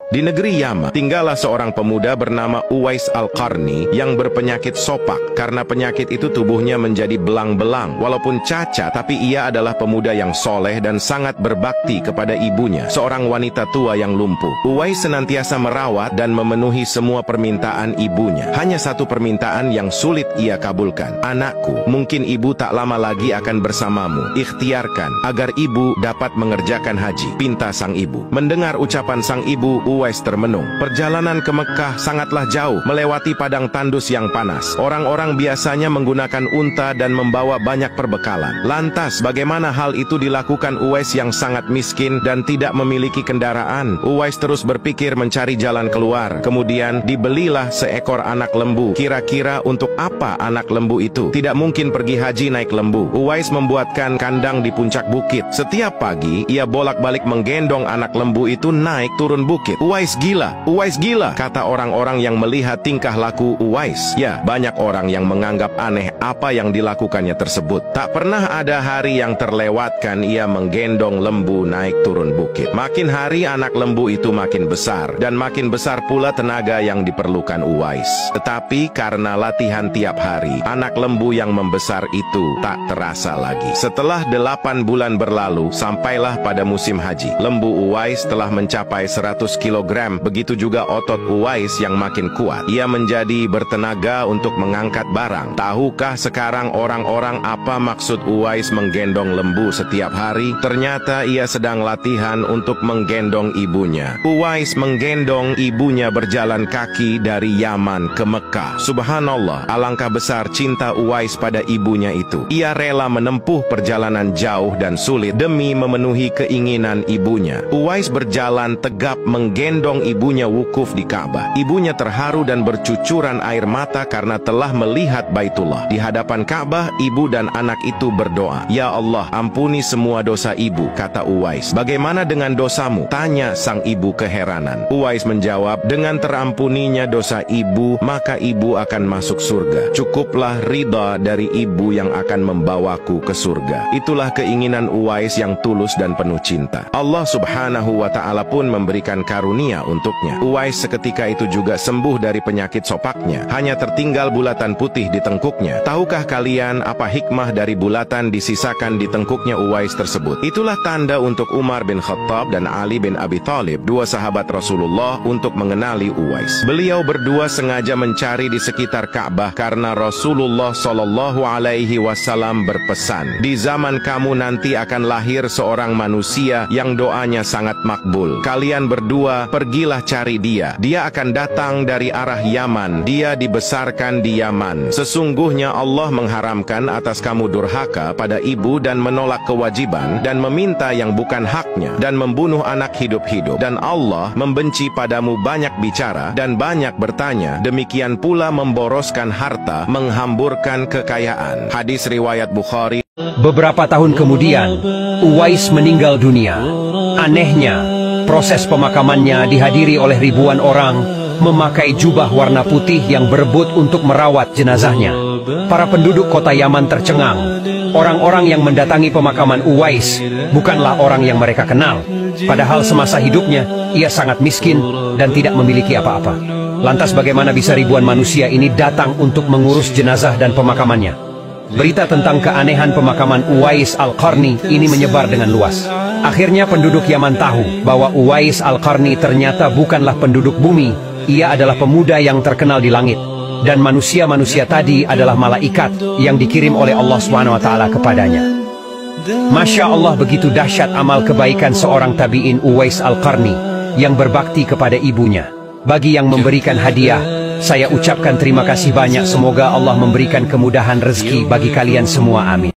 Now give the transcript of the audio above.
Di negeri Yaman, tinggallah seorang pemuda bernama Uwais Al-Qarni yang berpenyakit sopak. Karena penyakit itu tubuhnya menjadi belang-belang. Walaupun cacat, tapi ia adalah pemuda yang soleh dan sangat berbakti kepada ibunya, seorang wanita tua yang lumpuh. Uwais senantiasa merawat dan memenuhi semua permintaan ibunya. Hanya satu permintaan yang sulit ia kabulkan. "Anakku, mungkin ibu tak lama lagi akan bersamamu. Ikhtiarkan agar ibu dapat mengerjakan haji," pinta sang ibu. Mendengar ucapan sang ibu, Uwais termenung. Perjalanan ke Mekah sangatlah jauh, melewati padang tandus yang panas. Orang-orang biasanya menggunakan unta dan membawa banyak perbekalan. Lantas, bagaimana hal itu dilakukan Uwais yang sangat miskin dan tidak memiliki kendaraan? Uwais terus berpikir mencari jalan keluar. Kemudian, dibelilah seekor anak lembu. Kira-kira untuk apa anak lembu itu? Tidak mungkin pergi haji naik lembu. Uwais membuatkan kandang di puncak bukit. Setiap pagi, ia bolak-balik menggendong anak lembu itu naik turun bukit. "Uwais gila," kata orang-orang yang melihat tingkah laku Uwais. Ya, banyak orang yang menganggap aneh apa yang dilakukannya tersebut. Tak pernah ada hari yang terlewatkan ia menggendong lembu naik turun bukit. Makin hari anak lembu itu makin besar, dan makin besar pula tenaga yang diperlukan Uwais. Tetapi karena latihan tiap hari, anak lembu yang membesar itu tak terasa lagi. Setelah 8 bulan berlalu, sampailah pada musim haji. Lembu Uwais telah mencapai 100 kg. Begitu juga otot Uwais yang makin kuat. Ia menjadi bertenaga untuk mengangkat barang. Tahukah sekarang orang-orang apa maksud Uwais menggendong lembu setiap hari? Ternyata ia sedang latihan untuk menggendong ibunya. Uwais menggendong ibunya berjalan kaki dari Yaman ke Mekah. Subhanallah, alangkah besar cinta Uwais pada ibunya itu. Ia rela menempuh perjalanan jauh dan sulit demi memenuhi keinginan ibunya. Uwais berjalan tegap menggendong ibunya wukuf di Ka'bah. Ibunya terharu dan bercucuran air mata karena telah melihat Baitullah. Di hadapan Ka'bah, ibu dan anak itu berdoa, "Ya Allah, ampuni semua dosa ibu," kata Uwais. "Bagaimana dengan dosamu?" tanya sang ibu keheranan. Uwais menjawab, "Dengan terampuninya dosa ibu, maka ibu akan masuk surga. Cukuplah ridha dari ibu yang akan membawaku ke surga." Itulah keinginan Uwais yang tulus dan penuh cinta. Allah Subhanahu wa Ta'ala pun memberikan karunia untuknya. Uwais seketika itu juga sembuh dari penyakit sopaknya. Hanya tertinggal bulatan putih di tengkuknya. Tahukah kalian apa hikmah dari bulatan disisakan di tengkuknya Uwais tersebut? Itulah tanda untuk Umar bin Khattab dan Ali bin Abi Thalib, dua sahabat Rasulullah, untuk mengenali Uwais. Beliau berdua sengaja mencari di sekitar Ka'bah karena Rasulullah Shallallahu Alaihi Wasallam berpesan, "Di zaman kamu nanti akan lahir seorang manusia yang doanya sangat makbul. Kalian berdua pergilah cari dia. Dia akan datang dari arah Yaman. Dia dibesarkan di Yaman. Sesungguhnya Allah mengharamkan atas kamu durhaka pada ibu dan menolak kewajiban dan meminta yang bukan haknya dan membunuh anak hidup-hidup. Dan Allah membenci padamu banyak bicara dan banyak bertanya. Demikian pula memboroskan harta, menghamburkan kekayaan." Hadis riwayat Bukhari. Beberapa tahun kemudian, Uwais meninggal dunia. Anehnya, proses pemakamannya dihadiri oleh ribuan orang memakai jubah warna putih yang berebut untuk merawat jenazahnya. Para penduduk kota Yaman tercengang. Orang-orang yang mendatangi pemakaman Uwais bukanlah orang yang mereka kenal. Padahal semasa hidupnya, ia sangat miskin dan tidak memiliki apa-apa. Lantas bagaimana bisa ribuan manusia ini datang untuk mengurus jenazah dan pemakamannya? Berita tentang keanehan pemakaman Uwais Al-Qarni ini menyebar dengan luas. Akhirnya penduduk Yaman tahu bahwa Uwais Al-Qarni ternyata bukanlah penduduk bumi. Ia adalah pemuda yang terkenal di langit. Dan manusia-manusia tadi adalah malaikat yang dikirim oleh Allah SWT kepadanya. Masya Allah, begitu dahsyat amal kebaikan seorang tabi'in Uwais Al-Qarni yang berbakti kepada ibunya. Bagi yang memberikan hadiah, saya ucapkan terima kasih banyak. Semoga Allah memberikan kemudahan rezeki bagi kalian semua, amin.